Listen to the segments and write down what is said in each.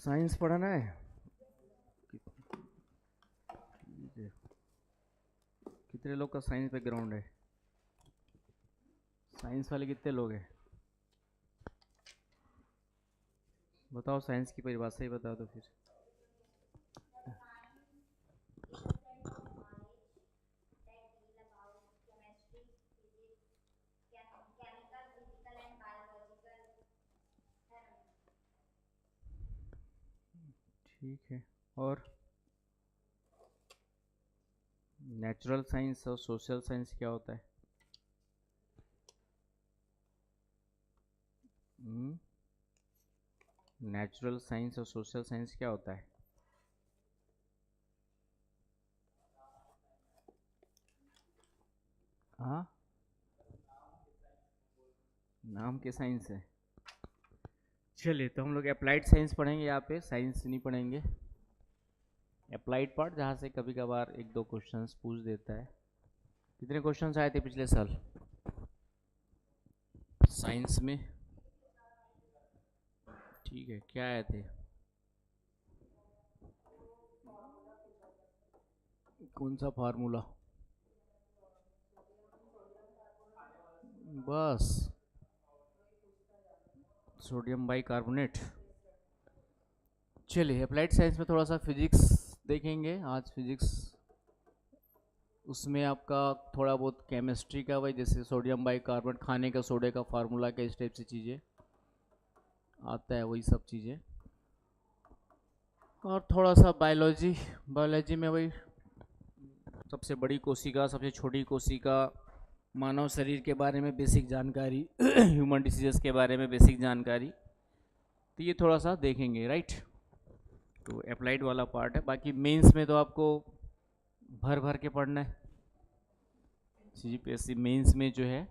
Science पढ़ाना है। ठीक है। कितने लोग का साइंस बैकग्राउंड है? साइंस वाले कितने लोग हैं? बताओ, साइंस की परिभाषा ही बता दो फिर। ठीक है। और नेचुरल साइंस और सोशल साइंस क्या होता है? नेचुरल साइंस और सोशल साइंस क्या होता है? हाँ, नाम के साइंस है। चलिए, तो हम लोग अप्लाइड साइंस पढ़ेंगे। यहाँ पे साइंस नहीं पढ़ेंगे। अप्लाइड पार्ट जहाँ से कभी कभार एक दो क्वेश्चंस पूछ देता है। कितने क्वेश्चंस आए थे पिछले साल साइंस में? ठीक है, क्या आए थे? कौन सा फार्मूला? बस सोडियम बाइकार्बोनेट। चलिए, अप्लाइड साइंस में थोड़ा सा फिजिक्स देखेंगे आज। फिजिक्स उसमें आपका थोड़ा बहुत केमिस्ट्री का, वही जैसे सोडियम बाइकार्बोनेट, खाने का सोडे का फार्मूला, क्या इस टाइप से चीज़ें आता है, वही सब चीज़ें। और थोड़ा सा बायोलॉजी। बायोलॉजी में वही सबसे बड़ी कोशिका, सबसे छोटी कोशिका, मानव शरीर के बारे में बेसिक जानकारी ह्यूमन डिसीजेस के बारे में बेसिक जानकारी, तो ये थोड़ा सा देखेंगे, राइट। तो अप्लाइड वाला पार्ट है। बाकी मेंस में तो आपको भर भर के पढ़ना है। CGPSC मेंस में जो है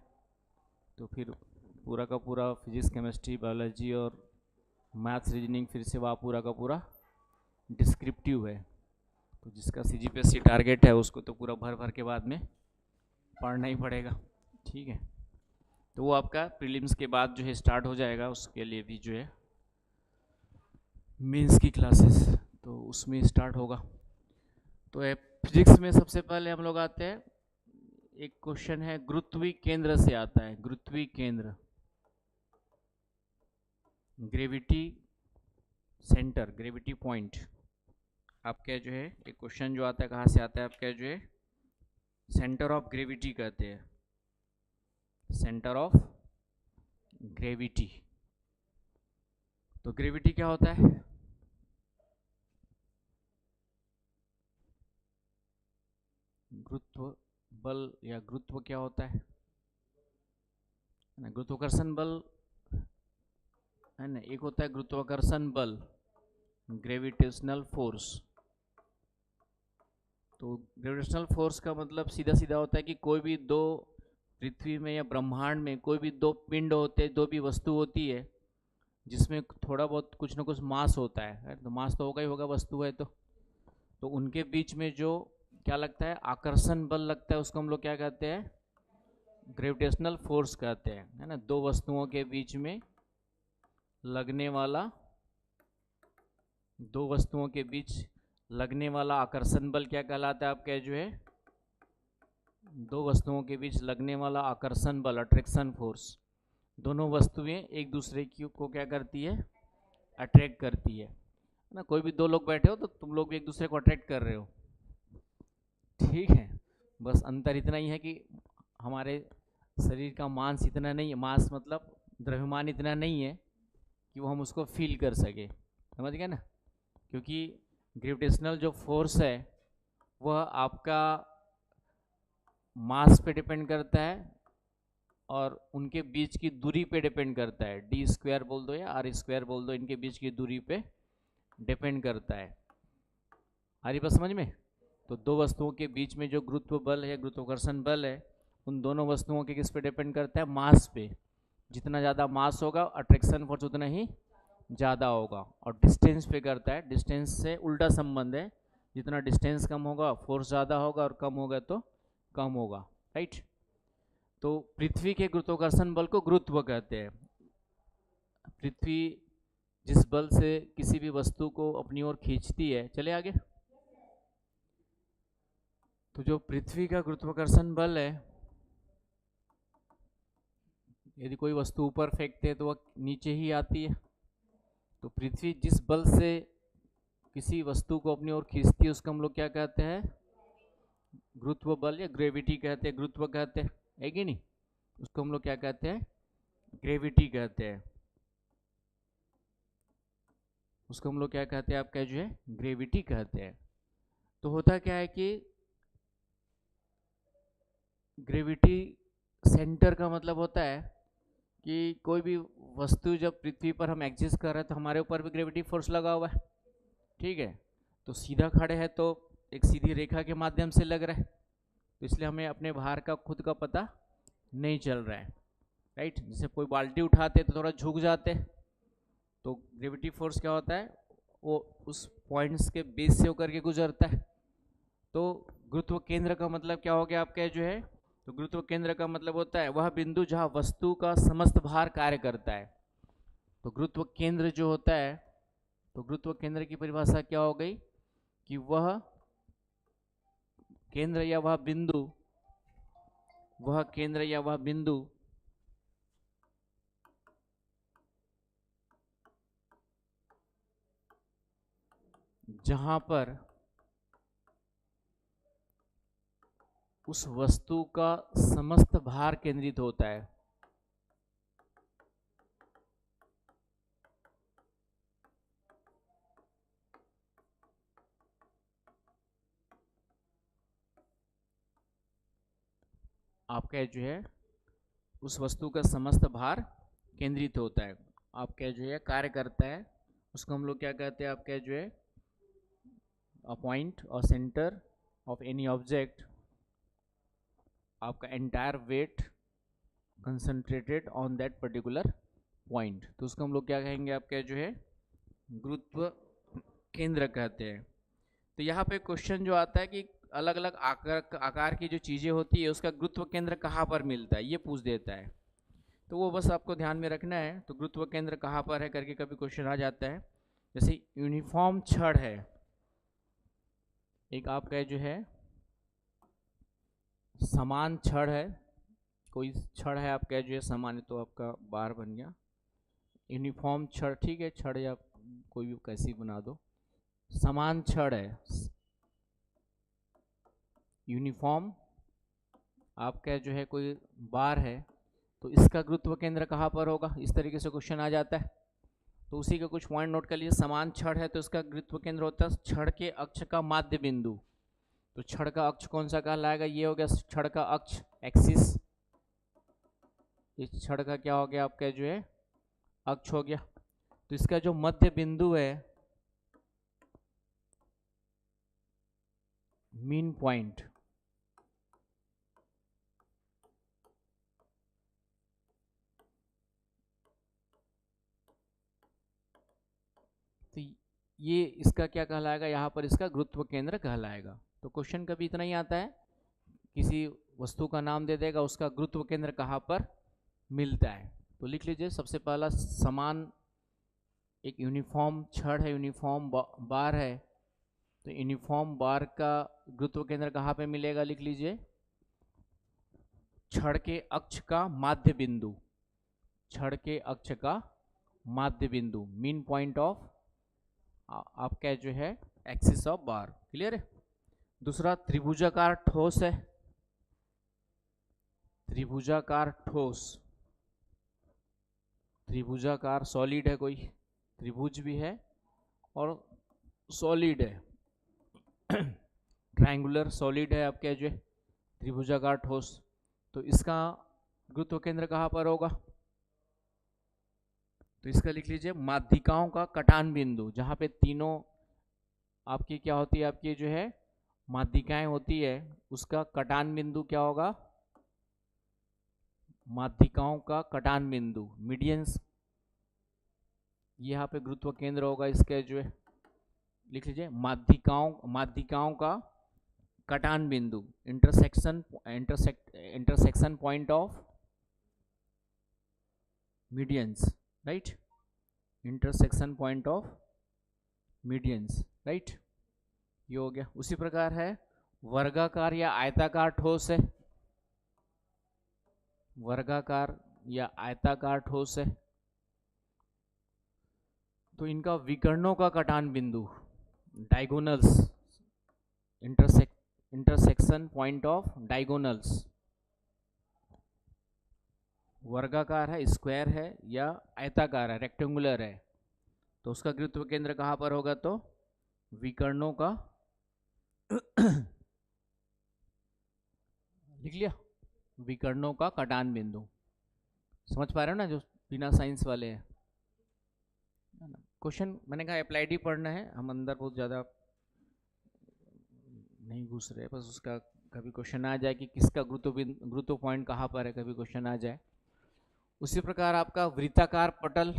तो फिर पूरा का पूरा फिजिक्स, केमिस्ट्री, बायोलॉजी और मैथ्स, रीजनिंग फिर से वह पूरा का पूरा डिस्क्रिप्टिव है। तो जिसका CGPSC टारगेट है उसको तो पूरा भर भर के बाद में पढ़ना ही पड़ेगा। ठीक है, तो वो आपका प्रीलिम्स के बाद जो है स्टार्ट हो जाएगा। उसके लिए भी जो है मेंस की क्लासेस तो उसमें स्टार्ट होगा। तो फिजिक्स में सबसे पहले हम लोग आते हैं, एक क्वेश्चन है गुरुत्वीय केंद्र से आता है। गुरुत्वीय केंद्र, ग्रेविटी सेंटर, ग्रेविटी पॉइंट आपका जो है एक क्वेश्चन जो आता है, कहाँ से आता है आपका जो है सेंटर ऑफ ग्रेविटी कहते हैं। Centre of gravity. तो ग्रेविटी क्या होता है? गुरुत्व बल या गुरुत्व क्या होता है ना? गुरुत्वाकर्षण बल है ना, एक होता है गुरुत्वाकर्षण बल, ग्रेविटेशनल फोर्स। तो ग्रेविटेशनल फोर्स का मतलब सीधा सीधा होता है कि कोई भी दो, पृथ्वी में या ब्रह्मांड में कोई भी दो पिंड होते हैं, दो भी वस्तु होती है जिसमें थोड़ा बहुत कुछ ना कुछ मास होता है, तो मास तो होगा ही होगा, वस्तु है तो उनके बीच में जो क्या लगता है, आकर्षण बल लगता है, उसको हम लोग क्या कहते हैं? ग्रेविटेशनल फोर्स कहते हैं, है ना। दो वस्तुओं के बीच में लगने वाला, दो वस्तुओं के बीच लगने वाला आकर्षण बल क्या कहलाता है आपका जो है? दो वस्तुओं के बीच लगने वाला आकर्षण बल, अट्रैक्शन फोर्स। दोनों वस्तुएं एक दूसरे की को क्या करती है? अट्रैक्ट करती है ना। कोई भी दो लोग बैठे हो तो तुम लोग भी एक दूसरे को अट्रैक्ट कर रहे हो, ठीक है। बस अंतर इतना ही है कि हमारे शरीर का मास इतना नहीं है, मास मतलब द्रव्यमान इतना नहीं है कि वो हम उसको फील कर सके, समझ गए ना। क्योंकि ग्रेविटेशनल जो फोर्स है वह आपका मास पे डिपेंड करता है और उनके बीच की दूरी पे डिपेंड करता है। d² बोल दो या r² बोल दो, इनके बीच की दूरी पे डिपेंड करता है। आ रही बात समझ में? तो दो वस्तुओं के बीच में जो गुरुत्व बल है, गुरुत्वाकर्षण बल है, उन दोनों वस्तुओं के किस पे डिपेंड करता है? मास पे। जितना ज़्यादा मास होगा अट्रैक्शन फोर्स उतना ही ज़्यादा होगा। और डिस्टेंस पे करता है, डिस्टेंस से उल्टा संबंध है। जितना डिस्टेंस कम होगा फोर्स ज़्यादा होगा, और कम होगा तो कम होगा, राइट। तो पृथ्वी के गुरुत्वाकर्षण बल को गुरुत्व कहते हैं। पृथ्वी जिस बल से किसी भी वस्तु को अपनी ओर खींचती है, चले आगे। तो जो पृथ्वी का गुरुत्वाकर्षण बल है, यदि कोई वस्तु ऊपर फेंकते हैं तो वह नीचे ही आती है। तो पृथ्वी जिस बल से किसी वस्तु को अपनी ओर खींचती है उसको हम लोग क्या कहते हैं? गुरुत्व बल या ग्रेविटी कहते हैं, गुरुत्व कहते हैं, है कि नहीं? उसको हम लोग क्या कहते हैं? ग्रेविटी कहते हैं। उसको हम लोग क्या कहते हैं? आपका जो है ग्रेविटी कहते हैं। तो होता क्या है कि ग्रेविटी सेंटर का मतलब होता है कि कोई भी वस्तु जब पृथ्वी पर हम एग्जिस्ट कर रहे हैं तो हमारे ऊपर भी ग्रेविटी फोर्स लगा हुआ है, ठीक है। तो सीधा खड़े हैं तो एक सीधी रेखा के माध्यम से लग रहा है, तो इसलिए हमें अपने भार का खुद का पता नहीं चल रहा है, राइट। जैसे कोई बाल्टी उठाते तो थोड़ा झुक जाते, तो ग्रेविटी फोर्स क्या होता है? वो उस पॉइंट्स के बेस से होकर के गुजरता है। तो गुरुत्व केंद्र का मतलब क्या हो गया आपका जो है? तो गुरुत्व केंद्र का मतलब होता है वह बिंदु जहाँ वस्तु का समस्त भार कार्य करता है। तो गुरुत्व केंद्र जो होता है, तो गुरुत्व केंद्र की परिभाषा क्या हो गई कि वह केंद्र या वह बिंदु, वह केंद्र या वह बिंदु जहां पर उस वस्तु का समस्त भार केंद्रित होता है। आपका जो है उस वस्तु का समस्त भार केंद्रित होता है, आपका जो है कार्य करता है, उसको हम लोग क्या कहते हैं? आपका जो है अ पॉइंट और सेंटर ऑफ एनी ऑब्जेक्ट, आपका entire weight concentrated on that particular point, तो उसको हम लोग क्या कहेंगे? आपका जो है गुरुत्व केंद्र कहते हैं। तो यहाँ पे क्वेश्चन जो आता है कि अलग अलग आकार की जो चीज़ें होती है उसका गुरुत्व केंद्र कहाँ पर मिलता है, ये पूछ देता है। तो वो बस आपको ध्यान में रखना है। तो गुरुत्व केंद्र कहाँ पर है करके कभी क्वेश्चन आ जाता है। जैसे यूनिफॉर्म छड़ है, एक आपका जो है समान छड़ है, कोई छड़ है आपका जो है समान है, तो आपका बार बन गया यूनिफॉर्म छड़, ठीक है। छड़ या कोई भी कैसी बना दो, समान छड़ है, यूनिफॉर्म आपका जो है कोई बार है, तो इसका गुरुत्व केंद्र कहाँ पर होगा? इस तरीके से क्वेश्चन आ जाता है। तो उसी का कुछ पॉइंट नोट कर लीजिए। समान छड़ है तो इसका गुरुत्व केंद्र होता है छड़ के अक्ष का माध्य बिंदु। तो छड़ का अक्ष कौन सा कहलाएगा? ये हो गया छड़ का अक्ष, एक्सिस। इस छड़ का क्या हो गया? आपका जो है अक्ष हो गया। तो इसका जो मध्य बिंदु है, मीन पॉइंट, तो ये इसका क्या कहलाएगा? यहाँ पर इसका गुरुत्व केंद्र कहलाएगा। तो क्वेश्चन कभी इतना ही आता है, किसी वस्तु का नाम दे देगा, उसका गुरुत्व केंद्र कहाँ पर मिलता है। तो लिख लीजिए सबसे पहला समान, एक यूनिफॉर्म छड़ है, यूनिफॉर्म बार है, तो यूनिफॉर्म बार का गुरुत्व केंद्र कहाँ पे मिलेगा? लिख लीजिए छड़ के अक्ष का माध्य बिंदु, छड़ के अक्ष का माध्य बिंदु, मीन पॉइंट ऑफ आपका जो है एक्सिस ऑफ बार। क्लियर है? दूसरा त्रिभुजाकार ठोस है, त्रिभुजाकार ठोस, त्रिभुजाकार सॉलिड है, कोई त्रिभुज भी है और सॉलिड है ट्रायंगुलर सॉलिड है आपका जो है त्रिभुजाकार ठोस। तो इसका गुरुत्व केंद्र कहाँ पर होगा? तो इसका लिख लीजिए माध्यिकाओं का कटान बिंदु, जहाँ पे तीनों आपकी क्या होती है? आपकी जो है माध्यिकाएं होती है, उसका कटान बिंदु क्या होगा? माध्यिकाओं का कटान बिंदु, मीडियंस, यहाँ पे गुरुत्व केंद्र होगा इसका जो है, लिख लीजिए माध्यिकाओं का कटान बिंदु, intersection point of medians, right. Intersection point of medians, right. ये हो गया। उसी प्रकार है वर्गाकार या आयताकार ठोस है, वर्गाकार या आयताकार ठोस है, तो इनका विकर्णों का कटान बिंदु, diagonals, intersection point of diagonals, वर्गाकार है, स्क्वायर है या आयताकार है, रेक्टेंगुलर है, तो उसका गुरुत्व केंद्र कहाँ पर होगा, तो विकर्णों का लिख लिया, विकर्णों का कटान बिंदु। समझ पा रहे हो ना जो बिना साइंस वाले हैं। क्वेश्चन मैंने कहा अप्लाइड ही पढ़ना है, हम अंदर बहुत ज़्यादा नहीं घुस रहे, बस उसका कभी क्वेश्चन आ जाए कि किसका गुरुत्व पॉइंट कहाँ पर है, कभी क्वेश्चन आ जाए। उसी प्रकार आपका वृत्ताकार पटल,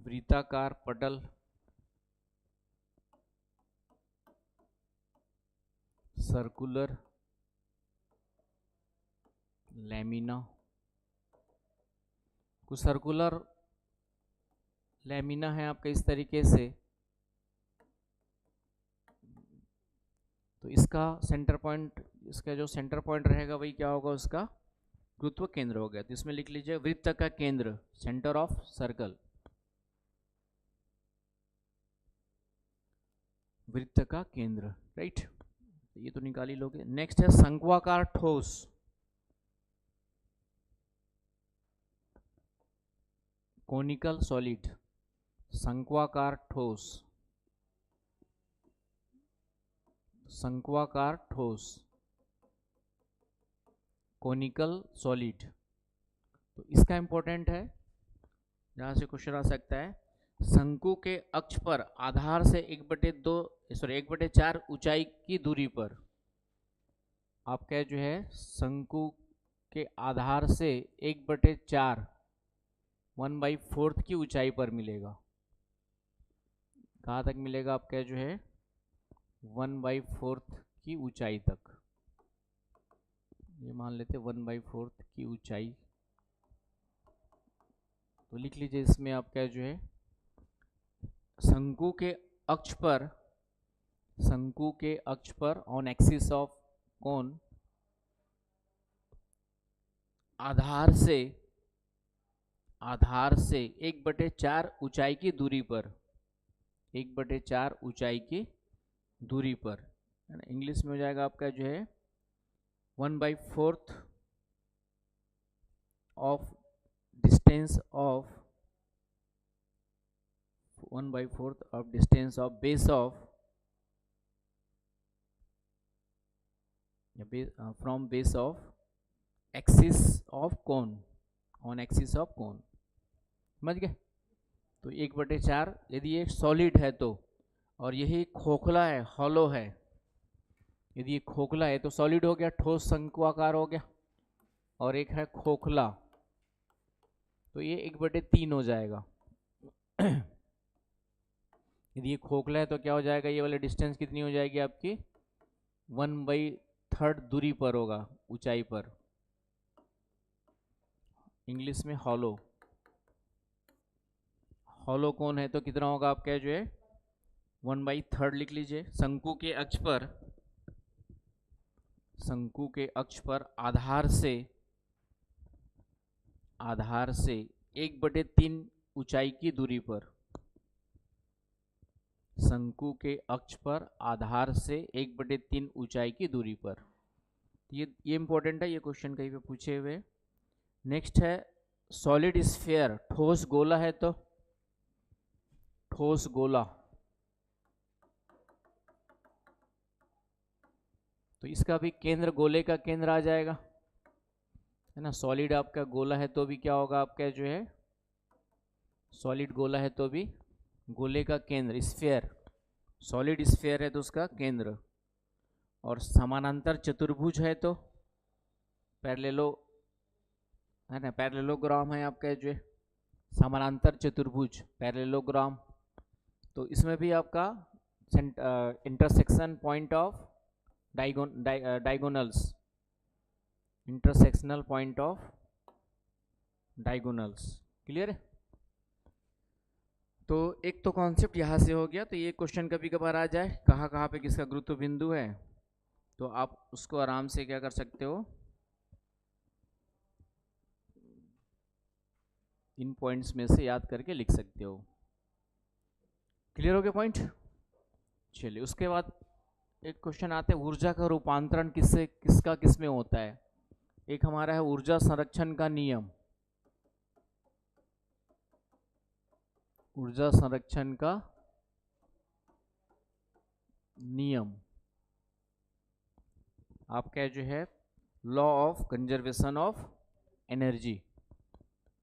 वृत्ताकार पटल, सर्कुलर लैमिना, कुछ सर्कुलर लैमिना है आपका इस तरीके से, तो इसका सेंटर पॉइंट, इसका जो सेंटर पॉइंट रहेगा वही क्या होगा, उसका गुरुत्व केंद्र हो गया। तो इसमें लिख लीजिए वृत्त का केंद्र, सेंटर ऑफ सर्कल, वृत्त का केंद्र, राइट। ये तो निकाल ही लोगे। नेक्स्ट है शंक्वाकार ठोस, कोनिकल सॉलिड, शंक्वाकार ठोस, शंक्वाकार ठोस, कोनिकल सॉलिड। तो इसका इंपॉर्टेंट है, जहां से क्वेश्चन आ सकता है, शंकु के अक्ष पर आधार से 1/4 ऊंचाई की दूरी पर, आपका जो है शंकु के आधार से 1/4 1/4 की ऊंचाई पर मिलेगा। कहाँ तक मिलेगा आपका जो है 1/4 की ऊंचाई तक, ये मान लेते 1/4 की ऊंचाई। तो लिख लीजिए इसमें आपका जो है शंकु के अक्ष पर, शंकु के अक्ष पर ऑन एक्सिस ऑफ कोन, आधार से 1/4 ऊंचाई की दूरी पर, 1/4 ऊंचाई की दूरी पर, है ना। इंग्लिश में हो जाएगा आपका जो है 1/4 of distance of 1/4 of distance of base of from base of axis of cone, on axis of cone, समझ गए। तो 1/4 यदि ये सॉलिड है तो, और यही खोखला है, हॉलो है, यदि ये खोखला है तो सॉलिड हो गया, ठोस शंक्वाकार हो गया, और एक है खोखला, तो ये 1/3 हो जाएगा। यदि ये खोखला है तो क्या हो जाएगा, ये वाली डिस्टेंस कितनी हो जाएगी आपकी 1/3 दूरी पर होगा, ऊंचाई पर। इंग्लिश में हॉलो, हॉलो कौन है तो कितना होगा आपका जो है 1/3 लिख लीजिए। शंकु के अक्ष पर, शंकु के अक्ष पर आधार से 1/3 ऊंचाई की दूरी पर, शंकु के अक्ष पर आधार से 1/3 ऊंचाई की दूरी पर। ये इंपॉर्टेंट है, ये क्वेश्चन कहीं पे पूछे हुए। नेक्स्ट है सॉलिड स्फीयर, ठोस गोला है तो, ठोस गोला, तो इसका भी केंद्र गोले का केंद्र आ जाएगा, है ना। सॉलिड आपका गोला है तो भी क्या होगा आपका जो है, सॉलिड गोला है तो भी गोले का केंद्र, स्फीयर, सॉलिड स्फीयर है तो उसका केंद्र। और समानांतर चतुर्भुज है तो पैरेललो, है ना, पैरेललोग्राम है आपका जो है, समानांतर चतुर्भुज पैरेललोग्राम। तो इसमें भी आपका intersection point of diagonals, intersectional point of diagonals, clear है? तो एक तो कॉन्सेप्ट यहाँ से हो गया। तो ये क्वेश्चन कभी कभार आ जाए, कहाँ कहाँ पे किसका गुरुत्व बिंदु है, तो आप उसको आराम से क्या कर सकते हो, इन पॉइंट्स में से याद करके लिख सकते हो। क्लियर हो गया पॉइंट? चलिए, उसके बाद एक क्वेश्चन आता है, ऊर्जा का रूपांतरण किसका किस में होता है। एक हमारा है ऊर्जा संरक्षण का नियम। ऊर्जा संरक्षण का नियम आपका जो है law of conservation of energy.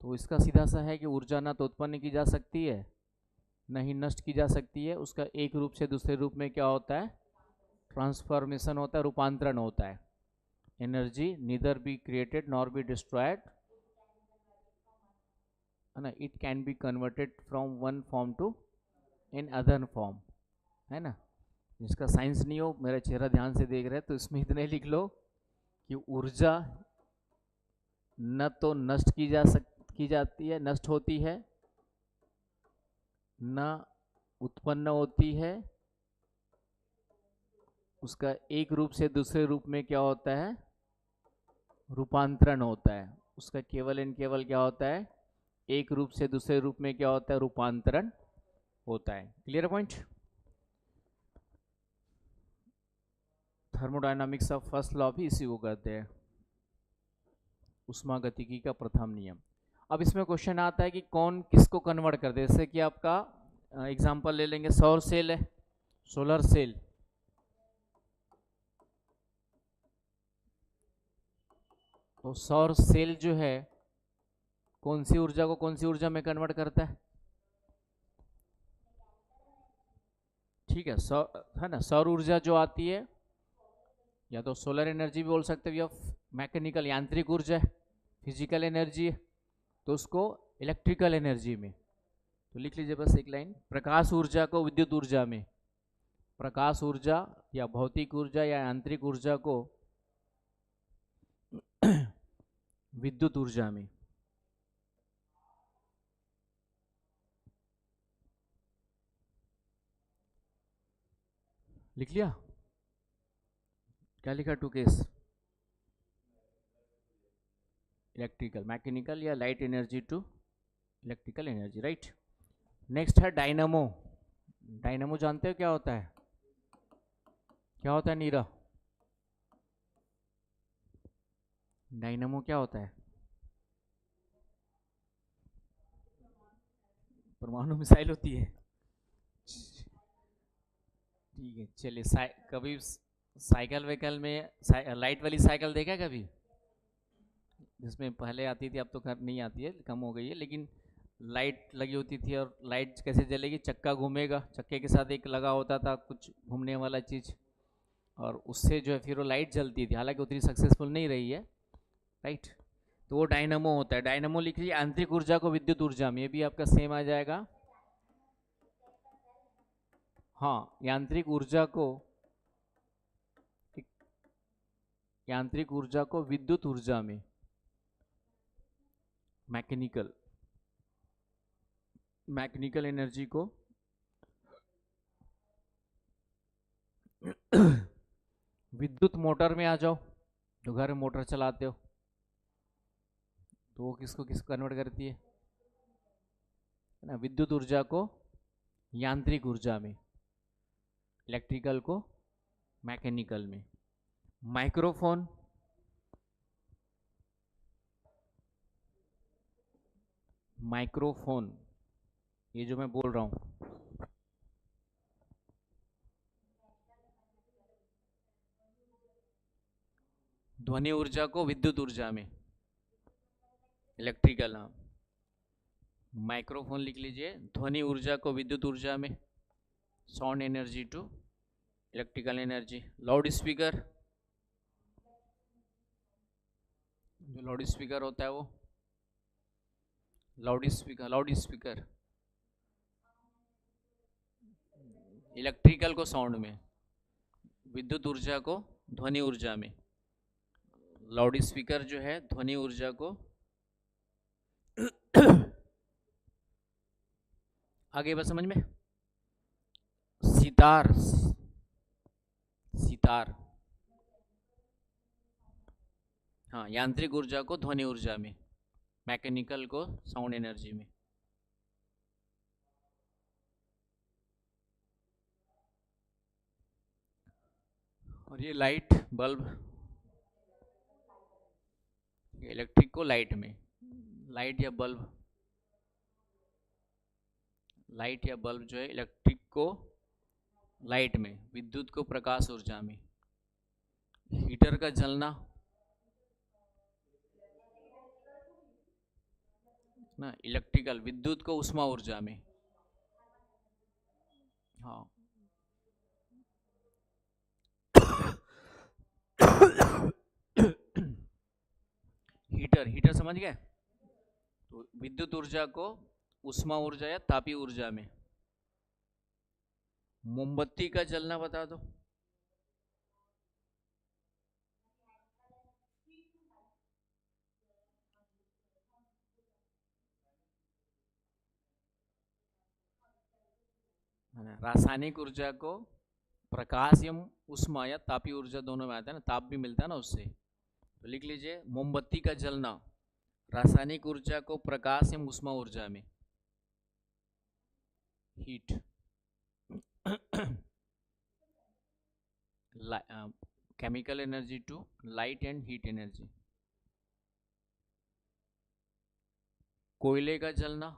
तो इसका सीधा सा है कि ऊर्जा ना तो उत्पन्न की जा सकती है, न ही नष्ट की जा सकती है। उसका एक रूप से दूसरे रूप में क्या होता है, ट्रांसफॉर्मेशन होता है, रूपांतरण होता है। Energy neither be created nor be destroyed, है ना, it can be converted from one form to in other form, है ना। जिसका साइंस नहीं हो, मेरा चेहरा ध्यान से देख रहे हैं, तो इसमें इतने लिख लो कि ऊर्जा न तो नष्ट की जाती है, नष्ट होती है, न उत्पन्न होती है, उसका एक रूप से दूसरे रूप में क्या होता है, रूपांतरण होता है। उसका केवल एंड केवल क्या होता है, एक रूप से दूसरे रूप में क्या होता है, रूपांतरण होता है। Clear point? Thermodynamics of first law भी इसी को कहते हैं, उष्मागतिकी का प्रथम नियम। अब इसमें क्वेश्चन आता है कि कौन किसको कन्वर्ट कर दे। जैसे कि आपका एग्जांपल ले लेंगे, सौर सेल है, सोलर सेल। तो सौर सेल जो है कौन सी ऊर्जा को कौन सी ऊर्जा में कन्वर्ट करता है, ठीक है, है ना। सौर ऊर्जा जो आती है, या तो सोलर एनर्जी भी बोल सकते हो, या मैकेनिकल यांत्रिक ऊर्जा है, फिजिकल एनर्जी है, तो उसको इलेक्ट्रिकल एनर्जी में। तो लिख लीजिए बस एक लाइन, प्रकाश ऊर्जा को विद्युत ऊर्जा में, प्रकाश ऊर्जा या भौतिक ऊर्जा या यांत्रिक ऊर्जा को विद्युत ऊर्जा में। लिख लिया? क्या लिखा टू केस? इलेक्ट्रिकल, मैकेनिकल या light energy to electrical energy, right. Next है डायनामो। डायनामो जानते हो क्या होता है? क्या होता है नीरा? डायनामो क्या होता है? परमाणु मिसाइल होती है, ठीक है। चलिए, कभी साइकिल वाइकल में लाइट वाली साइकिल देखा कभी, जिसमें पहले आती थी, अब तो खैर नहीं आती है, कम हो गई है, लेकिन लाइट लगी होती थी। और लाइट कैसे जलेगी, चक्का घूमेगा, चक्के के साथ एक लगा होता था कुछ घूमने वाला चीज़, और उससे जो है फिर वो लाइट जलती थी। हालांकि उतनी सक्सेसफुल नहीं रही है, राइट। तो वो डायनामो होता है। डायनामो लिख लीजिए, आंतरिक ऊर्जा को विद्युत ऊर्जा में, ये भी आपका सेम आ जाएगा। हाँ, यांत्रिक ऊर्जा को विद्युत ऊर्जा में, मैकेनिकल एनर्जी को विद्युत मोटर में आ जाओ, जो घर में मोटर चलाते हो, तो वो किसको कन्वर्ट करती है ना, विद्युत ऊर्जा को यांत्रिक ऊर्जा में, इलेक्ट्रिकल को मैकेनिकल में। माइक्रोफोन, ये जो मैं बोल रहा हूं, ध्वनि ऊर्जा को विद्युत ऊर्जा में, इलेक्ट्रिकल। हाँ, माइक्रोफोन लिख लीजिए, ध्वनि ऊर्जा को विद्युत ऊर्जा में, sound energy to electrical energy. Loud speaker, जो लाउड स्पीकर होता है वो, लाउड स्पीकर इलेक्ट्रिकल को साउंड में, विद्युत ऊर्जा को ध्वनि ऊर्जा में। लाउड स्पीकर जो है ध्वनि ऊर्जा को आगे बस समझ में। सितार, सितार, हाँ, यांत्रिक ऊर्जा को ध्वनि ऊर्जा में, मैकेनिकल को साउंड एनर्जी में। और ये लाइट बल्ब, इलेक्ट्रिक को लाइट में, लाइट या बल्ब, लाइट या बल्ब जो है इलेक्ट्रिक को लाइट में, विद्युत को प्रकाश ऊर्जा में। हीटर का जलना ना, इलेक्ट्रिकल, विद्युत को उष्मा ऊर्जा में। हाँ हीटर, हीटर समझ गए, तो विद्युत ऊर्जा को उष्मा ऊर्जा या तापीय ऊर्जा में। मोमबत्ती का जलना बता दो। रासायनिक ऊर्जा को प्रकाश एवं उष्मा या तापीय ऊर्जा दोनों में आता है ना, ताप भी मिलता है ना उससे। तो लिख लीजिए मोमबत्ती का जलना रासायनिक ऊर्जा को प्रकाश एवं उष्मा ऊर्जा में, heat. Chemical energy to light and heat energy. कोयले का जलना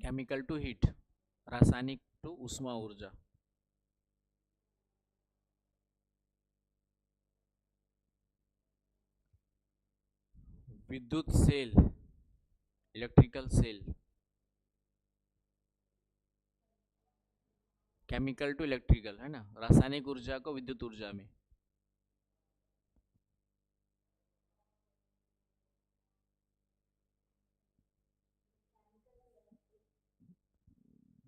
केमिकल टू हीट, रासायनिक टू उष्मा ऊर्जा। विद्युत cell, electrical cell, chemical to electrical है ना, रासायनिक ऊर्जा को विद्युत ऊर्जा में।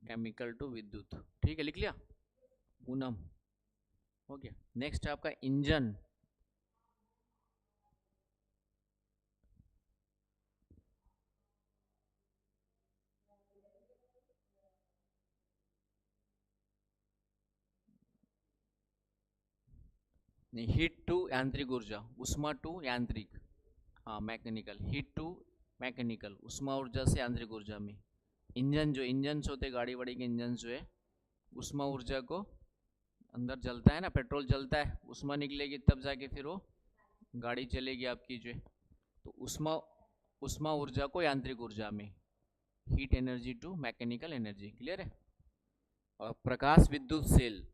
केमिकल टू विद्युत, ठीक है, लिख लिया पूनम। हो गया। नेक्स्ट है आपका इंजन। नहीं, हीट टू यांत्रिक ऊर्जा, उष्मा टू यांत्रिक, हाँ मैकेनिकल, हीट टू मैकेनिकल, उष्मा ऊर्जा से यांत्रिक ऊर्जा में। इंजन, जो इंजन होते गाड़ी वाड़ी के इंजन जो है, उष्मा ऊर्जा को अंदर जलता है ना, पेट्रोल जलता है, उष्मा निकलेगी तब जाके फिर वो गाड़ी चलेगी आपकी जो है। तो उष्मा, उष्मा ऊर्जा को यांत्रिक ऊर्जा में, heat energy to mechanical energy, clear है। और प्रकाश विद्युत cell,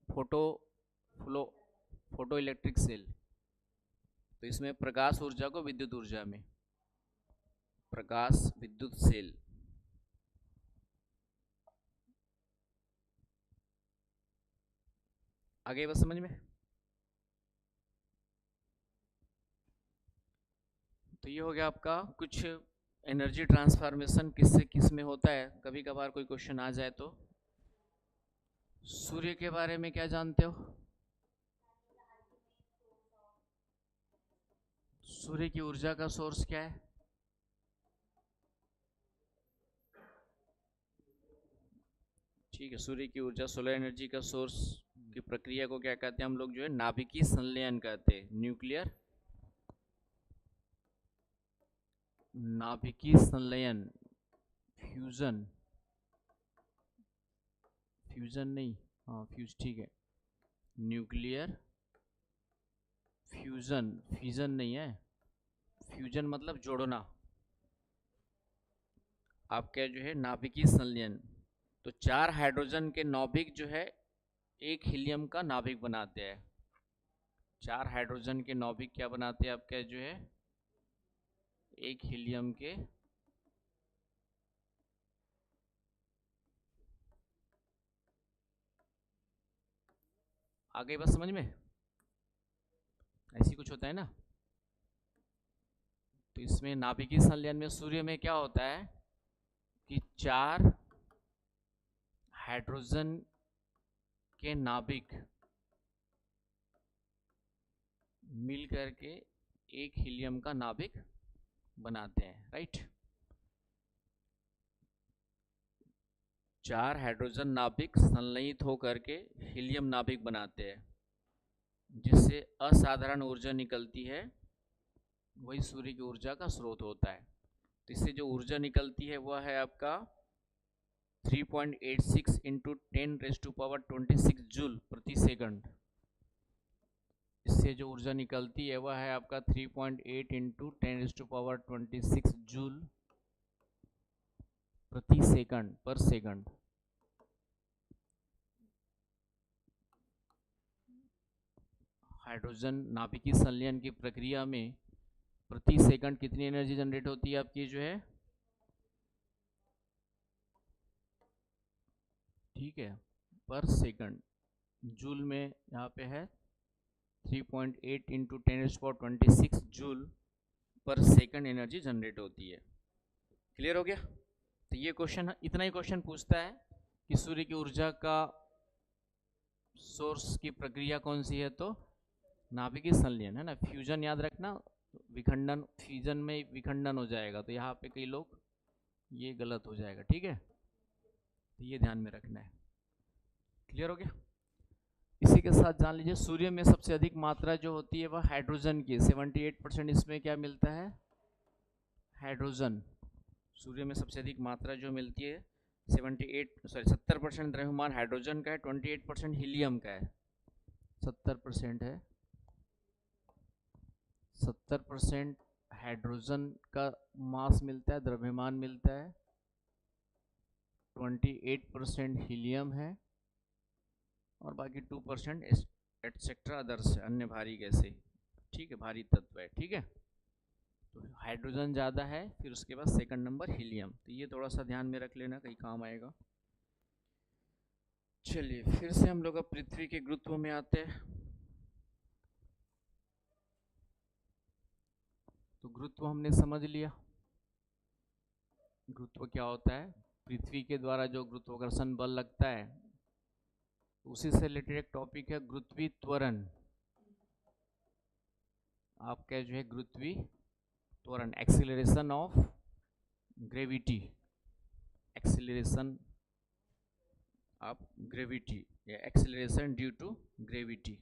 photo flow, photo electric cell, तो इसमें प्रकाश ऊर्जा को विद्युत ऊर्जा में, प्रकाश विद्युत सेल। आगे बस समझ में। तो ये हो गया आपका कुछ एनर्जी ट्रांसफॉर्मेशन किससे किस में होता है, कभी कभार कोई क्वेश्चन आ जाए तो। सूर्य के बारे में क्या जानते हो? सूर्य की ऊर्जा का सोर्स क्या है? ठीक है, सूर्य की ऊर्जा, सोलर एनर्जी का सोर्स की प्रक्रिया को क्या कहते हैं हम लोग, जो है नाभिकीय संलयन कहते हैं, न्यूक्लियर, नाभिकीय संलयन, फ्यूजन, फ्यूजन नहीं, हाँ फ्यूज, ठीक है, न्यूक्लियर फ्यूजन, फ्यूजन नहीं है, फ्यूजन मतलब जोड़ना, आपका जो है नाभिकीय संलयन। तो 4 हाइड्रोजन के नाभिक जो है एक हीलियम का नाभिक बनाते हैं। 4 हाइड्रोजन के नाभिक क्या बनाते हैं आपके जो है, एक हीलियम के आगे बस समझ में, ऐसी कुछ होता है ना। तो इसमें नाभिकीय संलयन में सूर्य में क्या होता है कि 4 हाइड्रोजन के नाभिक मिल करके एक हीलियम का नाभिक बनाते हैं, राइट। 4 हाइड्रोजन नाभिक संलयित होकर के हीलियम नाभिक बनाते हैं, जिससे असाधारण ऊर्जा निकलती है, वही सूर्य की ऊर्जा का स्रोत होता है। तो इससे जो ऊर्जा निकलती है वह है आपका 3.86 इंटू 10⁻26 जूल प्रति सेकंड। इससे जो ऊर्जा निकलती है वह है आपका 3.8 इंटू 10⁻26 जूल प्रति सेकंड पर सेकंड। हाइड्रोजन नाभिकीय संलयन की प्रक्रिया में प्रति सेकंड कितनी एनर्जी जनरेट होती है आपकी जो है, ठीक है, पर सेकंड। जूल में यहाँ पे है 3.8 इंटू 10⁻26 जूल पर सेकंड एनर्जी जनरेट होती है। क्लियर हो गया। तो ये क्वेश्चन, इतना ही क्वेश्चन पूछता है कि सूर्य की ऊर्जा का सोर्स की प्रक्रिया कौन सी है, तो नाभिकीय संलयन है ना। फ्यूजन याद रखना, विखंडन, फ्यूजन में विखंडन हो जाएगा, तो यहाँ पे कई लोग ये गलत हो जाएगा, ठीक है, तो ये ध्यान में रखना है। क्लियर हो गया। इसी के साथ जान लीजिए सूर्य में सबसे अधिक मात्रा जो होती है वह हाइड्रोजन की, 78% इसमें क्या मिलता है, हाइड्रोजन। सूर्य में सबसे अधिक मात्रा जो मिलती है 70% द्रव्यमान हाइड्रोजन का है, 28% हीलियम का है। 70% है, 70% हाइड्रोजन का मास मिलता है, द्रव्यमान मिलता है, 28% हीलियम है, और बाकी 2% एटसेट्रा अदर्स है, अन्य भारी गैसें, ठीक है, भारी तत्व है, ठीक है। तो हाइड्रोजन ज़्यादा है, फिर उसके बाद सेकंड नंबर हीलियम। तो ये थोड़ा सा ध्यान में रख लेना, कहीं काम आएगा। चलिए फिर से हम लोग अब पृथ्वी के गुरुत्व में आते हैं। तो गुरुत्व हमने समझ लिया। गुरुत्व क्या होता है, पृथ्वी के द्वारा जो गुरुत्वाकर्षण बल लगता है, उसी से रिलेटेड एक टॉपिक है गुरुत्वीय त्वरण। आपका जो है गुरुत्वीय त्वरण, acceleration of gravity, acceleration of gravity या एक्सीलरेशन ड्यू टू ग्रेविटी,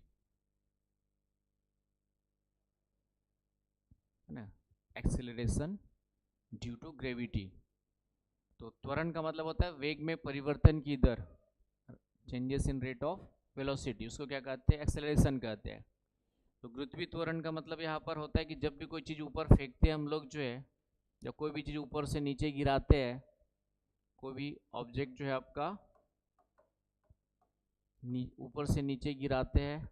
है ना, एक्सीलरेशन ड्यू टू ग्रेविटी। तो त्वरण का मतलब होता है वेग में परिवर्तन की दर, changes in rate of velocity, उसको क्या कहते हैं, एक्सेलरेशन कहते हैं। तो गुरुत्वीय त्वरण का मतलब यहाँ पर होता है कि जब भी कोई चीज़ ऊपर फेंकते हैं हम लोग जो है, जब कोई भी चीज़ ऊपर से नीचे गिराते हैं, कोई भी ऑब्जेक्ट जो है आपका ऊपर से नीचे गिराते हैं,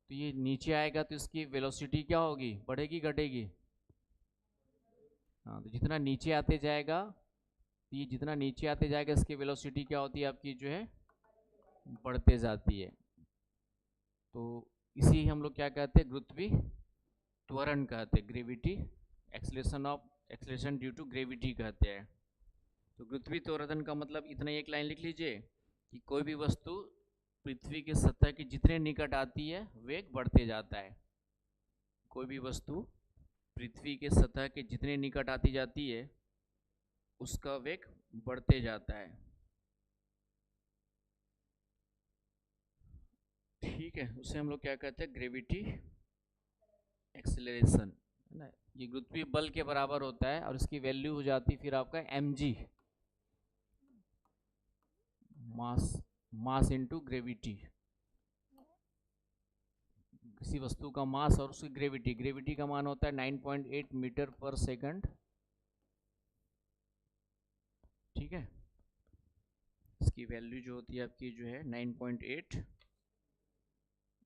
तो ये नीचे आएगा तो इसकी वेलोसिटी क्या होगी, बढ़ेगी घटेगी, हाँ, तो जितना नीचे आते जाएगा, तो ये जितना नीचे आते जाएगा इसकी वेलोसिटी क्या होती है आपकी जो है, बढ़ते जाती है। तो इसी हम लोग क्या कहते हैं, गुरुत्वीय त्वरण कहते हैं, gravity acceleration due to gravity कहते हैं। तो गुरुत्वीय त्वरण का मतलब इतना, एक लाइन लिख लीजिए कि कोई भी वस्तु पृथ्वी के सतह के जितने निकट आती है वेग बढ़ते जाता है। कोई भी वस्तु पृथ्वी के सतह के जितने निकट आती जाती है उसका वेग बढ़ते जाता है, ठीक है। उसे हम लोग क्या कहते हैं, ग्रेविटी एक्सेलरेशन, है ना। ये गुरुत्वीय बल के बराबर होता है और इसकी वैल्यू हो जाती फिर आपका mg, मास इनटू ग्रेविटी। किसी वस्तु का मास और उसकी ग्रेविटी, ग्रेविटी का मान होता है 9.8 मीटर पर सेकंड, ठीक है। इसकी वैल्यू जो होती है आपकी जो है 9.8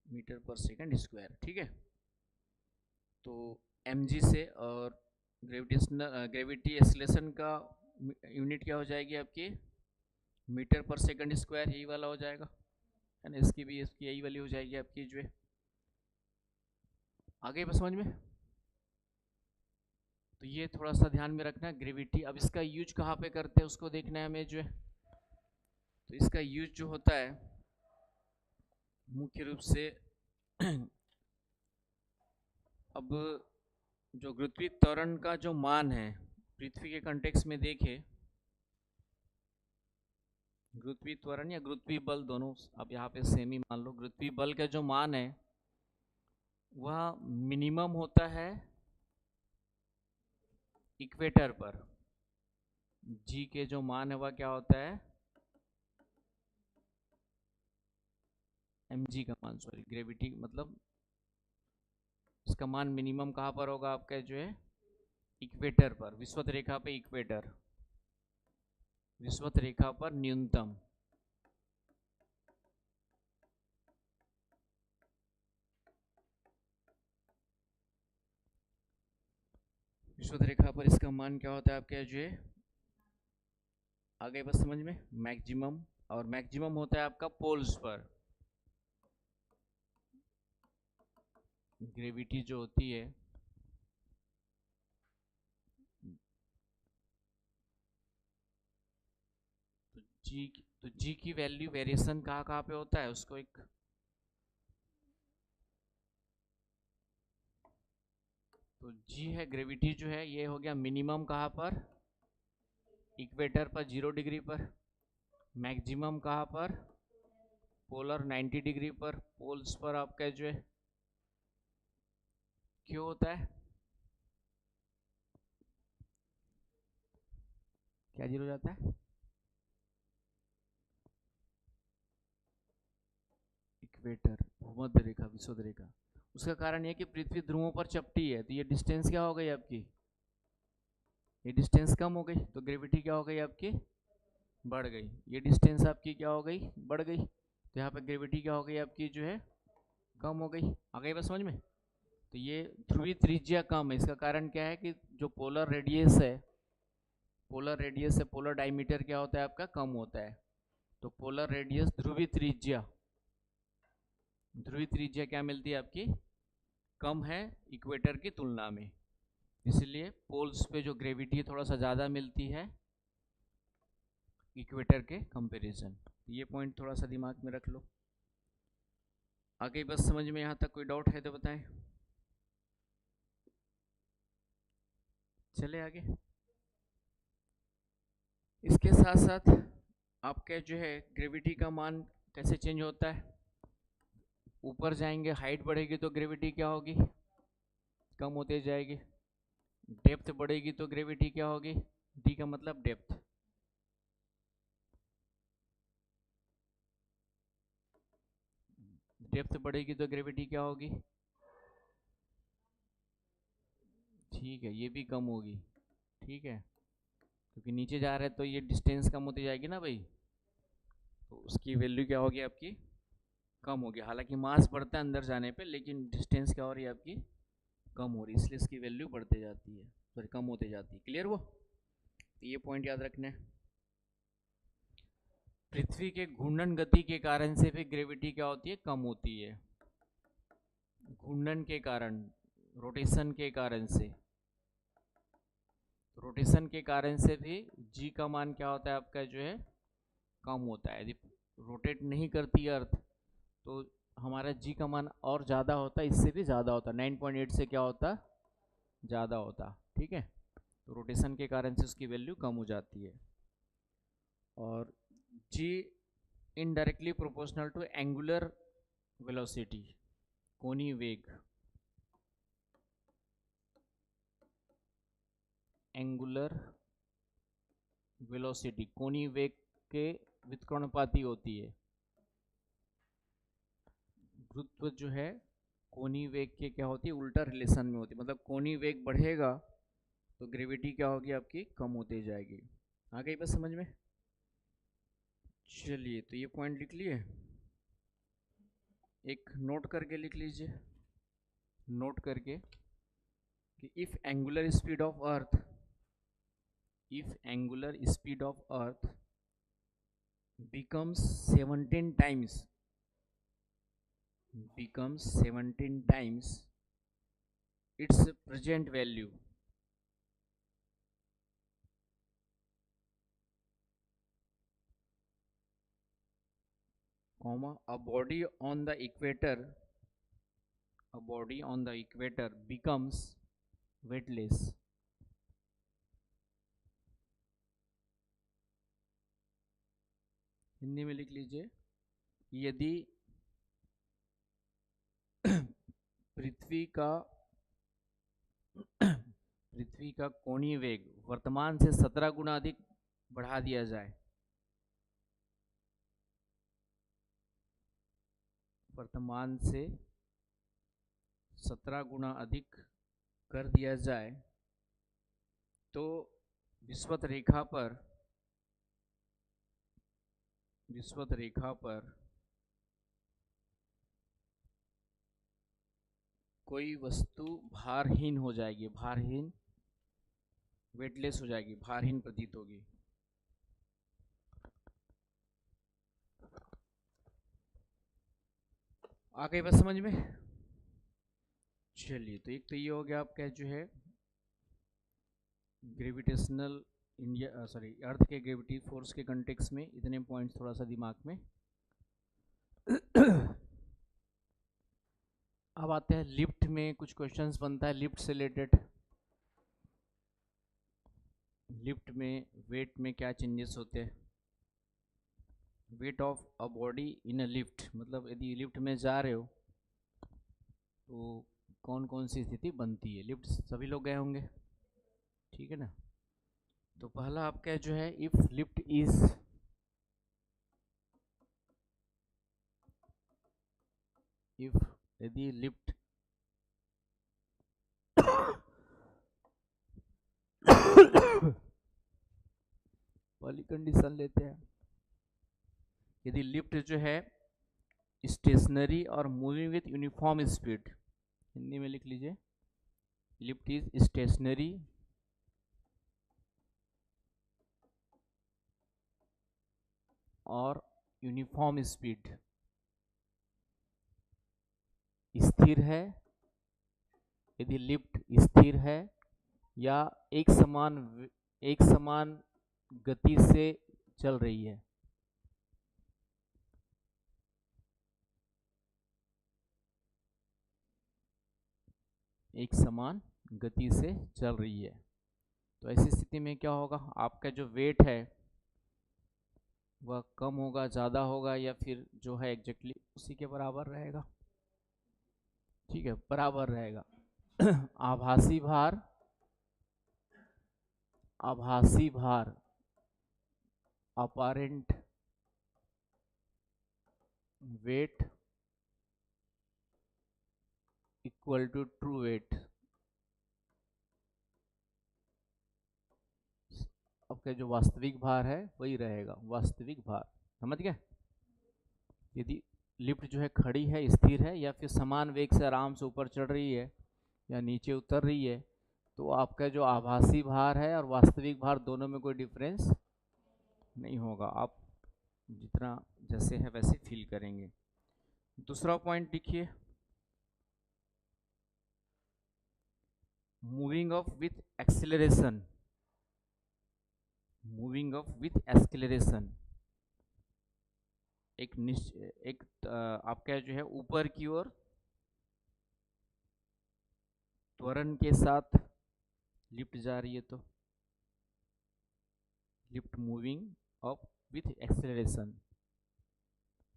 मीटर पर सेकंड स्क्वायर, ठीक है। तो mg से, और ग्रेविटी एक्सेलरेशन का यूनिट क्या हो जाएगी आपकी, मीटर पर सेकंड स्क्वायर, यही वाला हो जाएगा, है ना। इसकी यही वाली हो जाएगी आपकी जो है, आगे बस समझ में। तो ये थोड़ा सा ध्यान में रखना है ग्रेविटी। अब इसका यूज कहाँ पे करते हैं उसको देखना है हमें जो है। तो इसका यूज जो होता है मुख्य रूप से अब जो गुरुत्वीय त्वरण का जो मान है पृथ्वी के कंटेक्स्ट में देखें, गुरुत्वीय त्वरण या गुरुत्वीय बल दोनों अब यहाँ पे सेम ही मान लो। गुरुत्वीय बल का जो मान है वह मिनिमम होता है इक्वेटर पर। जी के जो मान है वह क्या होता है, mg का मान, सॉरी ग्रेविटी मतलब इसका मान मिनिमम कहाँ पर होगा आपका जो है इक्वेटर पर, विषुवत रेखा पे इक्वेटर, विषुवत रेखा पर न्यूनतम। विषुवत रेखा पर इसका मान क्या होता है आपका जो है, आगे बस समझ में, मैक्सिमम। और मैक्सिमम होता है आपका पोल्स पर। ग्रेविटी जो होती है तो जी की वैल्यू वेरिएशन कहाँ कहाँ पे होता है उसको एक, तो जी है ग्रेविटी जो है ये हो गया मिनिमम कहाँ पर, इक्वेटर पर 0 डिग्री पर। मैक्सिमम कहाँ पर, पोलर 90 डिग्री पर, पोल्स पर आपका जो है क्यों होता है, क्या जीरो जाता है, इक्वेटर, भूमध्य रेखा, विषुवत रेखा। उसका कारण यह कि पृथ्वी ध्रुवों पर चपटी है, तो ये डिस्टेंस क्या हो गई आपकी, ये डिस्टेंस कम हो गई, तो ग्रेविटी क्या हो गई आपकी, बढ़ गई। ये डिस्टेंस आपकी क्या हो गई, बढ़ गई, तो यहाँ पे ग्रेविटी क्या हो गई आपकी जो है कम हो गई। आ गई बस समझ में। तो ये ध्रुवीय त्रिज्या कम है, इसका कारण क्या है कि जो पोलर रेडियस है, पोलर रेडियस से पोलर डायमीटर क्या होता है आपका कम होता है। तो पोलर रेडियस ध्रुवीय त्रिज्या, ध्रुवीय त्रिज्या क्या मिलती है आपकी, कम है इक्वेटर की तुलना में, इसलिए पोल्स पे जो ग्रेविटी थोड़ा सा ज़्यादा मिलती है इक्वेटर के कंपैरिजन। ये पॉइंट थोड़ा सा दिमाग में रख लो। आगे बस समझ में, यहाँ तक कोई डाउट है तो बताएं, चले आगे। इसके साथ साथ आपके जो है ग्रेविटी का मान कैसे चेंज होता है, ऊपर जाएंगे हाइट बढ़ेगी तो ग्रेविटी क्या होगी, कम होते जाएगी। डेप्थ बढ़ेगी तो ग्रेविटी क्या होगी, डी का मतलब डेप्थ। डेप्थ बढ़ेगी तो ग्रेविटी क्या होगी, ठीक है ये भी कम होगी, ठीक है, क्योंकि नीचे जा रहे हैं तो ये डिस्टेंस कम होती जाएगी ना भाई, तो उसकी वैल्यू क्या होगी आपकी, कम होगी। हालांकि मास बढ़ता है अंदर जाने पे, लेकिन डिस्टेंस क्या हो रही है आपकी, कम हो रही है, इसलिए इसकी वैल्यू बढ़ते जाती है, सॉरी कम होते जाती है। क्लियर वो, तो ये पॉइंट याद रखना है। पृथ्वी के घूर्णन गति के कारण से भी ग्रेविटी क्या होती है, कम होती है। घूर्णन के कारण, रोटेशन के कारण से, रोटेशन के कारण से भी जी का मान क्या होता है आपका जो है कम होता है। यदि रोटेट नहीं करती अर्थ तो हमारा जी का मान और ज़्यादा होता है, इससे भी ज़्यादा होता, 9.8 से क्या होता, ज़्यादा होता, ठीक है। तो रोटेशन के कारण से उसकी वैल्यू कम हो जाती है। और G indirectly proportional to angular velocity, कोणीय वेग, एंगुलर वेलोसिटी कोणीय वेग के व्युत्क्रमानुपाती होती है। गुरुत्व जो है कोणीय वेग के क्या होती है, उल्टा रिलेशन में होती है, मतलब कोणीय वेग बढ़ेगा तो ग्रेविटी क्या होगी आपकी, कम होती जाएगी। आ गई बस समझ में। चलिए तो ये पॉइंट लिख लिए, एक नोट करके लिख लीजिए, नोट करके कि if angular speed of earth, if angular speed of earth becomes 17 times, becomes 17 times its present value, comma a body on the equator, a body on the equator becomes weightless. Hindi में लिख लीजिए, यदि पृथ्वी का कोणीय वेग वर्तमान से 17 गुना अधिक बढ़ा दिया जाए, वर्तमान से 17 गुना अधिक कर दिया जाए, तो विषुवत रेखा पर कोई वस्तु भारहीन हो जाएगी, भारहीन, वेटलेस हो जाएगी, भारहीन प्रतीत होगी। आ गई बात समझ में? चलिए, तो एक तो ये हो गया आपका जो है ग्रेविटेशनल अर्थ के ग्रेविटी फोर्स के कंटेक्स में इतने पॉइंट्स थोड़ा सा दिमाग में। अब आते हैं लिफ्ट में, कुछ क्वेश्चंस बनता है लिफ्ट से रिलेटेड। लिफ्ट में वेट में क्या चेंजेस होते हैं? Weight of a body in a lift, मतलब यदि लिफ्ट में जा रहे हो तो कौन कौन सी स्थिति बनती है। लिफ्ट सभी लोग गए होंगे, ठीक है ना। तो पहला आपका जो है, इफ लिफ्ट इज यदि लिफ्ट पहली कंडीशन लेते हैं, यदि लिफ्ट जो है स्टेशनरी और moving with uniform speed, Hindi में लिख लीजिए, लिफ्ट इज स्टेशनरी और यूनिफॉर्म स्पीड, स्थिर है, यदि लिफ्ट स्थिर है या एक समान गति से चल रही है, एक समान गति से चल रही है, तो ऐसी स्थिति में क्या होगा, आपका जो वेट है वह कम होगा, ज़्यादा होगा, या फिर जो है एग्जैक्टली उसी के बराबर रहेगा। ठीक है, बराबर रहेगा। आभासी भार apparent weight equal to true weight. आपका जो वास्तविक भार है वही रहेगा, वास्तविक भार, समझ गए। यदि लिफ्ट जो है खड़ी है, स्थिर है, या फिर समान वेग से आराम से ऊपर चढ़ रही है या नीचे उतर रही है, तो आपका जो आभासी भार है और वास्तविक भार दोनों में कोई डिफरेंस नहीं होगा, आप जितना जैसे है वैसे फील करेंगे। दूसरा पॉइंट लिखिए, moving of with acceleration, moving of with acceleration, एक आपका जो है ऊपर की ओर त्वरण के साथ लिफ्ट जा रही है, तो lift moving of with acceleration,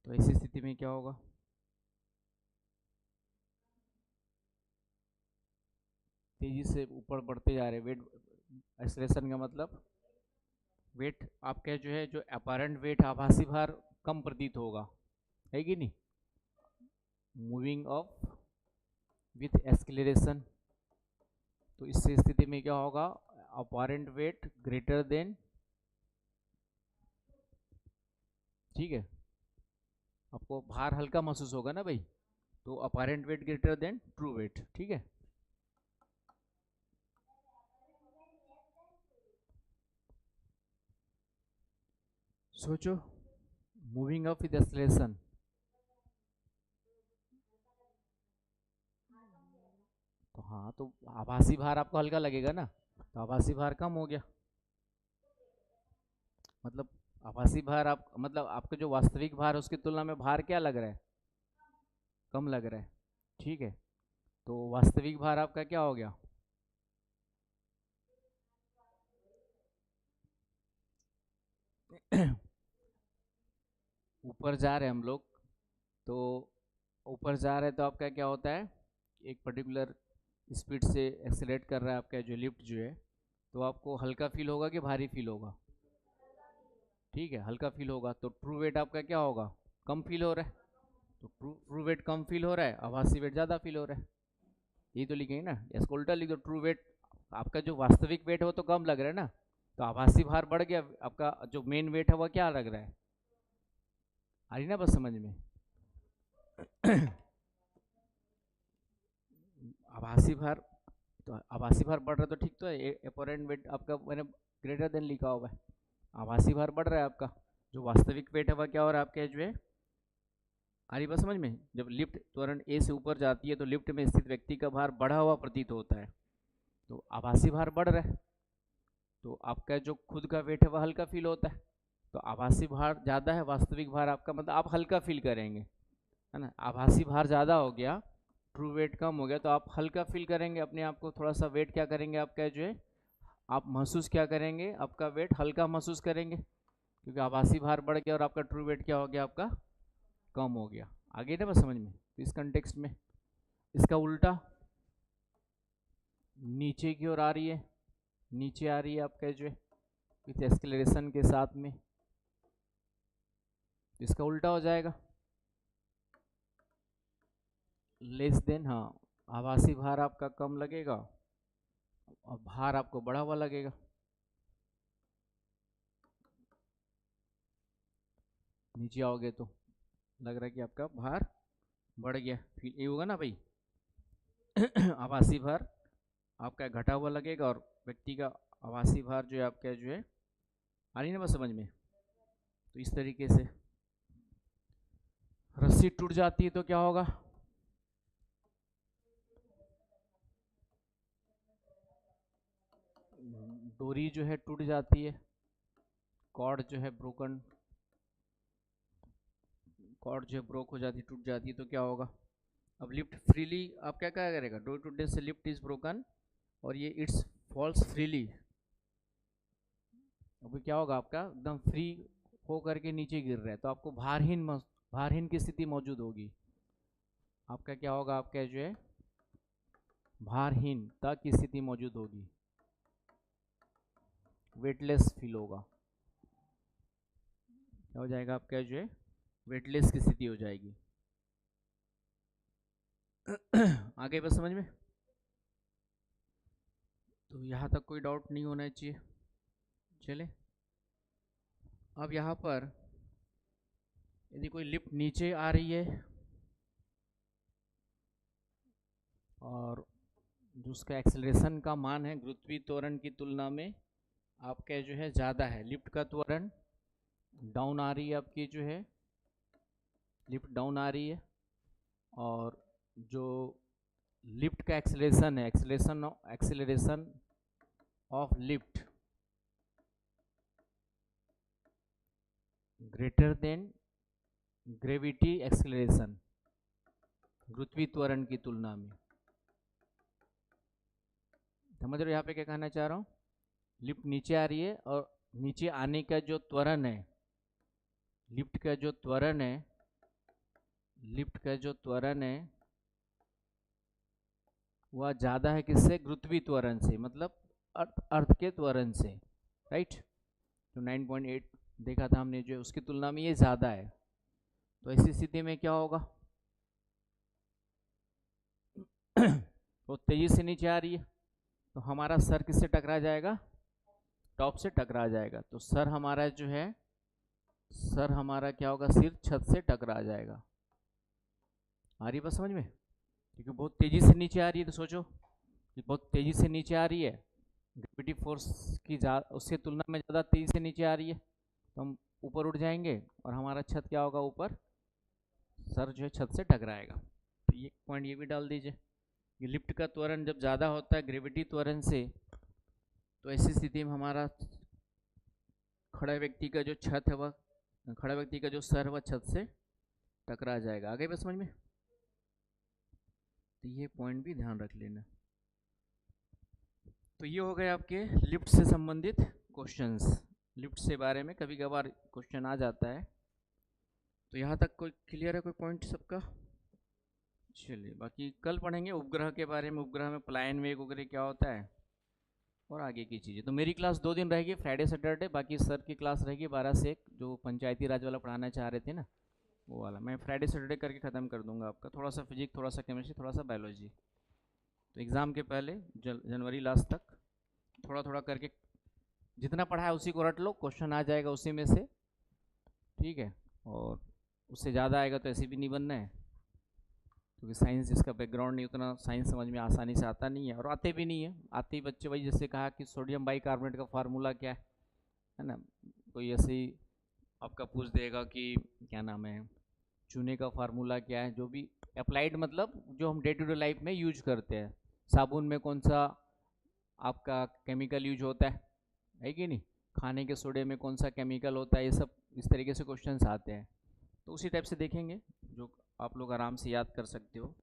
तो ऐसी स्थिति में क्या होगा, तेजी से ऊपर बढ़ते जा रहे, वेट एक्सेलरेशन का मतलब वेट आपका जो है, जो अपैरेंट वेट आभासी भार कम प्रतीत होगा, है कि नहीं। मूविंग ऑफ विथ एक्सेलरेशन, तो इस स्थिति में क्या होगा, अपैरेंट वेट ग्रेटर देन, ठीक है, आपको भार हल्का महसूस होगा ना भाई, तो apparent weight greater than true weight, ठीक है। सोचो, मूविंग ऑफ विद एक्सेलरेशन, तो हाँ, तो आभासी भार आपको हल्का लगेगा ना, तो आभासी भार कम हो गया, मतलब आभासी भार आप मतलब आपका जो वास्तविक भार है उसकी तुलना में भार क्या लग रहा है, कम लग रहा है, ठीक है। तो वास्तविक भार आपका क्या हो गया, ऊपर जा रहे हैं हम लोग, तो ऊपर जा रहे हैं तो आपका क्या होता है, एक पर्टिकुलर स्पीड से एक्सेलरेट कर रहा है आपका जो लिफ्ट जो है, तो आपको हल्का फील होगा कि भारी फील होगा? ठीक है, हल्का फील होगा। तो ट्रू वेट आपका क्या होगा, कम फील हो रहा है। तो ट्रू वेट कम फील हो रहा है, आभासी वेट ज़्यादा फील हो रहा है। यही तो लिखेंगे ना, इसको उल्टा लिख दो, ट्रू वेट आपका जो वास्तविक वेट है वो तो कम लग रहा है ना, तो आभासी भार बढ़ गया, आपका जो मेन वेट है वो क्या लग रहा है। आ रही ना बस समझ में? आभासी भार, तो आभासी भार बढ़ रहा है तो ठीक तो है, एपोरेंट वेट आपका मैंने ग्रेटर देन लिखा हुआ है, आभासी भार बढ़ रहा है आपका, जो वास्तविक वेट है वह क्या हो रहा है आपके जो है। आ रही बात समझ में? जब लिफ्ट त्वरण ए से ऊपर जाती है तो लिफ्ट में स्थित व्यक्ति का भार बढ़ा हुआ प्रतीत होता है, तो आभासी भार बढ़ रहा है, तो आपका जो खुद का वेट है वह हल्का फील होता है। तो आभासी भार ज़्यादा है, वास्तविक भार आपका मतलब आप हल्का फील करेंगे, है ना। आभासी भार ज़्यादा हो गया, ट्रू वेट कम हो गया, तो आप हल्का फील करेंगे अपने आप को, थोड़ा सा वेट क्या करेंगे आपका जो है, आप महसूस क्या करेंगे, आपका वेट हल्का महसूस करेंगे, क्योंकि आभासी भार बढ़ गया और आपका ट्रू वेट क्या हो गया, आपका कम हो गया। आगे ना बस समझ में? तो इस कंटेक्स्ट में इसका उल्टा नीचे की ओर आ रही है, नीचे आ रही है आपका जो है विथ एक्सेलरेशन के साथ में, इसका उल्टा हो जाएगा, लेस देन। हाँ, आभासी भार आपका कम लगेगा और भार आपको बढ़ा हुआ लगेगा। नीचे आओगे तो लग रहा है कि आपका भार बढ़ गया, फिर ये होगा ना भाई। आभासी भार आपका घटा हुआ लगेगा और व्यक्ति का आभासी भार जो है आपका जो है, आ रही ना बस समझ में? तो इस तरीके से रस्सी टूट जाती है तो क्या होगा, डोरी जो है टूट जाती है, कॉर्ड जो है ब्रोकन, कॉर्ड जो है ब्रोक हो जाती है, टूट जाती है, तो क्या होगा, अब लिफ्ट फ्रीली आप क्या क्या करेगा, डोरी टूटने से लिफ्ट इज ब्रोकन और ये इट्स फॉल्स फ्रीली, अभी क्या होगा, आपका एकदम फ्री हो करके नीचे गिर रहा है, तो आपको भारहीन की स्थिति मौजूद होगी, आपका क्या होगा, आपका जो है भारहीनता की स्थिति मौजूद होगी, वेटलेस फील होगा, क्या हो जाएगा आपका जो है, वेटलेस की स्थिति हो जाएगी। आगे बस समझ में? तो यहाँ तक कोई डाउट नहीं होना चाहिए। चले, अब यहाँ पर यदि कोई लिफ्ट नीचे आ रही है और जो उसका एक्सेलरेशन का मान है गुरुत्वीय त्वरण की तुलना में आपका जो है ज़्यादा है, लिफ्ट का त्वरण डाउन आ रही है आपकी जो है, लिफ्ट डाउन आ रही है, और जो लिफ्ट का एक्सेलरेशन है, acceleration of lift greater than gravity acceleration, गुरुत्वीय त्वरण की तुलना में। समझ रहे हो यहाँ पे क्या कहना चाह रहा हूँ, लिफ्ट नीचे आ रही है और नीचे आने का जो त्वरण है, लिफ्ट का जो त्वरण है, लिफ्ट का जो त्वरण है वह ज़्यादा है किससे, गुरुत्वीय त्वरण से, मतलब अर्थ के त्वरण से, राइट। तो 9.8 देखा था हमने जो, उसकी तुलना में ये ज़्यादा है, तो ऐसी स्थिति में क्या होगा, वो तेजी से नीचे आ रही है, तो हमारा सर किससे टकरा जाएगा, टॉप से टकरा जाएगा, तो सर हमारा जो है, सर हमारा क्या होगा, सिर छत से टकरा जाएगा। आ रही बात समझ में? क्योंकि बहुत तेजी से नीचे आ रही है, तो सोचो कि बहुत तेजी से नीचे आ रही है, ग्रेविटी फोर्स की उससे तुलना में ज़्यादा तेजी से नीचे आ रही है, तो हम ऊपर उठ जाएंगे और हमारा छत क्या होगा, ऊपर सर जो है छत से टकराएगा। तो ये पॉइंट ये भी डाल दीजिए, ये लिफ्ट का त्वरण जब ज़्यादा होता है ग्रेविटी त्वरण से, तो ऐसी स्थिति में हमारा खड़ा व्यक्ति का जो छत है वह, खड़ा व्यक्ति का जो सर है वह छत से टकरा जाएगा। आगे बस समझ में? तो ये पॉइंट भी ध्यान रख लेना। तो ये हो गए आपके लिफ्ट से संबंधित क्वेश्चंस। लिफ्ट से बारे में कभी कभार क्वेश्चन आ जाता है। तो यहाँ तक कोई क्लियर है, कोई पॉइंट सबका? चलिए बाकी कल पढ़ेंगे उपग्रह के बारे में, उपग्रह में पलायन वेग वगैरह क्या होता है और आगे की चीज़ें। तो मेरी क्लास 2 दिन रहेगी, फ्राइडे सैटरडे, बाकी सर की क्लास रहेगी 12 से 1, जो पंचायती राज वाला पढ़ाना चाह रहे थे ना वो वाला, मैं फ्राइडे सैटरडे करके ख़त्म कर दूंगा आपका। थोड़ा सा फिजिक्स, थोड़ा सा केमिस्ट्री, थोड़ा सा बायोलॉजी। तो एग्ज़ाम के पहले जनवरी लास्ट तक थोड़ा थोड़ा करके जितना पढ़ा है उसी को रट लो, क्वेश्चन आ जाएगा उसी में से, ठीक है। और उससे ज़्यादा आएगा तो ऐसे भी नहीं बनना है, क्योंकि साइंस जिसका बैकग्राउंड नहीं, उतना साइंस समझ में आसानी से आता नहीं है और आते भी नहीं है। आते ही बच्चे वही जैसे कहा कि सोडियम बाइकार्बोनेट का फार्मूला क्या है ना, कोई ऐसे ही आपका पूछ देगा कि क्या नाम है, चूने का फार्मूला क्या है, जो भी अप्लाइड मतलब जो हम डे टू डे लाइफ में यूज करते हैं। साबुन में कौन सा आपका केमिकल यूज होता है कि नहीं, खाने के सोडे में कौन सा केमिकल होता है, ये सब इस तरीके से क्वेश्चंस आते हैं। तो उसी टाइप से देखेंगे जो आप लोग आराम से याद कर सकते हो।